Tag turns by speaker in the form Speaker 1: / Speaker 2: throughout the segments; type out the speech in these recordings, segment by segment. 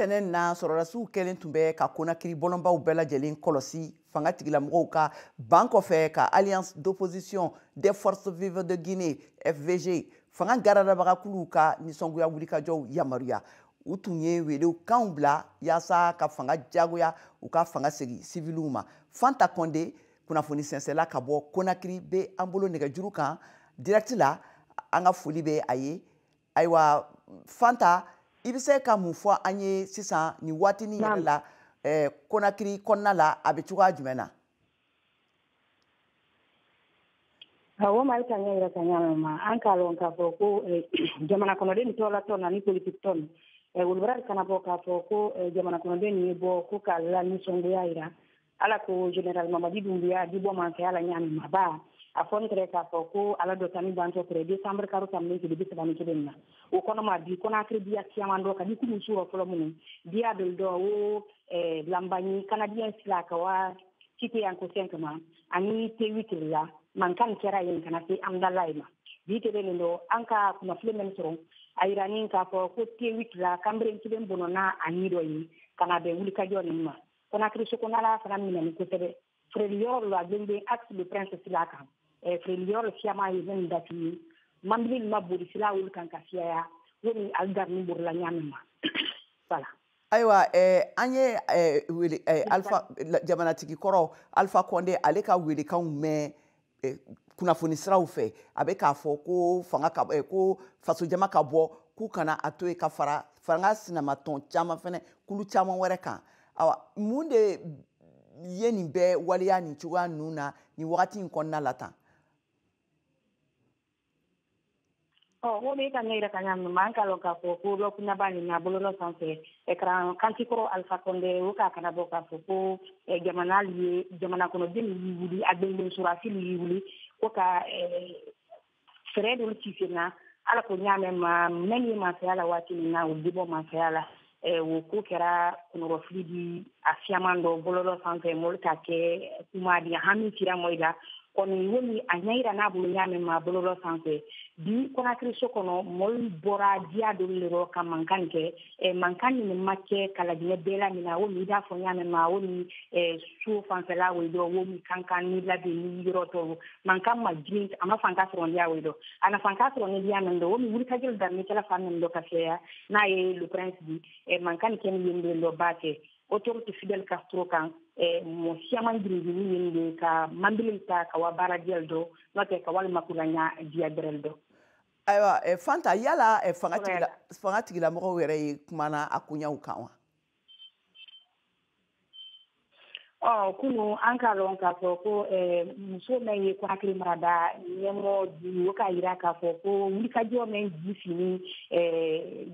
Speaker 1: ntɛnɛn na sɔrɔdasiw kɛlen tun bɛ ka Konakiri bɔlɔnbaw bɛɛ lajɛlen kɔlɔsi fanga tigilamɔgɔw ka ban kɔfɛ ka Alliance d'opposition des forces vives de Guinée FVG fanga garadabagakuluw ka nisɔngoya wulikajɔw yamaruya. U tun ye welekanw bila yaasa ka fanga jagoya u ka fanga segi siviluw ma. Fanta Konde kunnafoni sɛnsɛla ka bɔ Konakiri bɛ an bolo nɛgɛjuru kan direct la an ka foli bɛ a ye. Ayiwa Fanta, i bɛ se ka mun fɔ an ye sisan nin waatini yɛrɛ la Konakiri kɔnɔna la a bɛ cogoya jumɛn na?
Speaker 2: Awɔ Malika n yɛrɛ ka ɲa ma an k'a lɔn k'a fɔ ko jamana kɔnɔden tɔɔlatɔ na ni politique tɔ olu bɛra kana bɔ k'a fɔ ko jamana kɔnɔden ye bɔ ko k'a la nisɔngoya jira ala ko General Mamadi Doumbouya di bɔ man fɛ ala ɲa ma ba a fɔ n k'a fɔ ko ala dɔ tani bantɔ kɛrɛ décembre karo tamini kile bi saba ni kelen na o kɔnɔ ma bi Konakiri biya caman dɔ ka di kulu suwa fɔlɔ minnu biya bɛ dɔ o lambaɲi canadien sila ka wa kite yan ko sen kama ani T8 la man kan kɛra yen kana se amdala ma bi tebe nin do an ka kuma file men sɔrɔ a yiranin k'a fɔ ko T8 la kambre kilen bonona ani dɔ yi kana bɛ wuli kajɔ nin ma Konakiri sokonala fana minɛ kosɛbɛ Frère Yoro la gende axe le prince sila kan Frère Yoro fiama yi nen dati mambili ma bodi sila wul kan ka fiya woni algarni burla nyamma voilà.
Speaker 1: Ayiwa an ye Alpha jamanatigi kɔrɔ Alpha Konde ale ka welekanw mɛn kunnafoni siraw fɛ a bɛ k'a fɔ ko fanga ka ko faso jama ka bɔ k'u kana a to yen ka fara fanga sinamatɔn caman fɛnɛ kulu caman wɛrɛ kan. Awa mun de ye nin bɛɛ waleya nin cogoya ninnu na nin wagati in kɔnɔna la tan?
Speaker 2: Wo bɛ ka ne yɛrɛ ka ɲa ma an k'a lɔn k'a fɔ ko dɔ kunnaba nin na bɔlɔlɔ sanfɛ écran kantikɔrɔ Alpha Konde o k'a kana bɔ k'a fɔ ko jamana kɔnɔden y'i wuli a gbengen surasi y'i wuli ko ka fɛɛrɛ dɔ ci sen na ala ko ɲaamɛ ma mɛn ye masaya la waati min na o di bɔ masaya la o ko kɛra kɔnɔrɔfili di a fiyaman dɔ bɔlɔlɔ sanfɛ mɔli ka kɛ kuma di hami cira mɔyi la kɔni woni a ɲɛyira n'a bolo ɲaamɛ ma bɔlɔlɔ sanfɛ bi Konakiri so kɔnɔ mɔli bɔra diya dɔ le rɔ ka mankan kɛ mankan nin ma kɛ kalajinɛ bɛɛ la min na o ni b'a fɔ ɲaamɛ ma o ni so fanfɛla wei dɔ o ni kankan ni labɛn ni yɔrɔ tɔ mankan ma girin a ma fanka sɔrɔ diya wei dɔ a na fanka sɔrɔ ni diya min dɔ o ni wulikajɔ daminɛ kɛla fan min dɔ ka fɛya n'a ye le prince di mankan kɛ ni yen dɔ ba kɛ autorité Fidel Castro kan mo siaman girin yen de ka mambili ta ka wa baara diya dɔ n'o tɛ ka walima kuranya diya dɛrɛl dɔ.
Speaker 1: Ayiwa Fanta yala fanga tigilamɔgɔw yɛrɛ ye kumana a koɲaw kan wa?
Speaker 2: Kunu an k'a lɔn k'a fɔ ko muso min ye Konakiri marada ɲɛmɔgɔ di o k'a yira k'a fɔ ko wulikajɔ min ji fini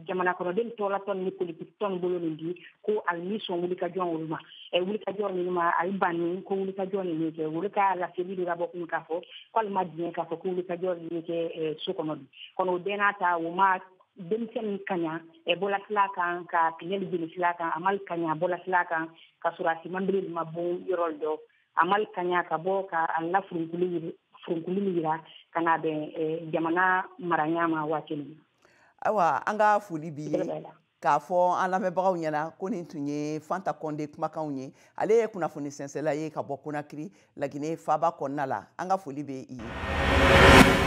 Speaker 2: jamana kɔnɔden tɔɔlatɔ ni politique tɔn bolo nin di ko a ni sɔn wulikajɔ olu ma wulikajɔ ninnu ma a ye banni ko wulikajɔ ninnu kɛ olu ka laseli de ka bɔ kun k'a fɔ k'ale ma diɲɛ k'a fɔ ko wulikajɔ ninnu kɛ so kɔnɔ bi kɔnɔ o bɛɛ n'a ta o ma denmisɛnnin kaɲa bɔla sila kan ka pinɛli jeli sila kan a mali kaɲa bɔla sila kan ka sɔrɔ a si mambili ma bon yɔrɔ dɔ a mali kaɲa ka bɔ ka a la furunkuli yira ka na bɛn jamana maranya ma waati min.
Speaker 1: Ayiwa an ka foli b'i ye k'a fɔ an lamɛnbagaw ɲɛna ko nin tun ye Fanta Konde kumakanw ye ale ye kunnafoni sɛnsɛnla ye ka bɔ Konakiri Laginɛ faaba kɔnɔna la an ka foli bɛ i ye.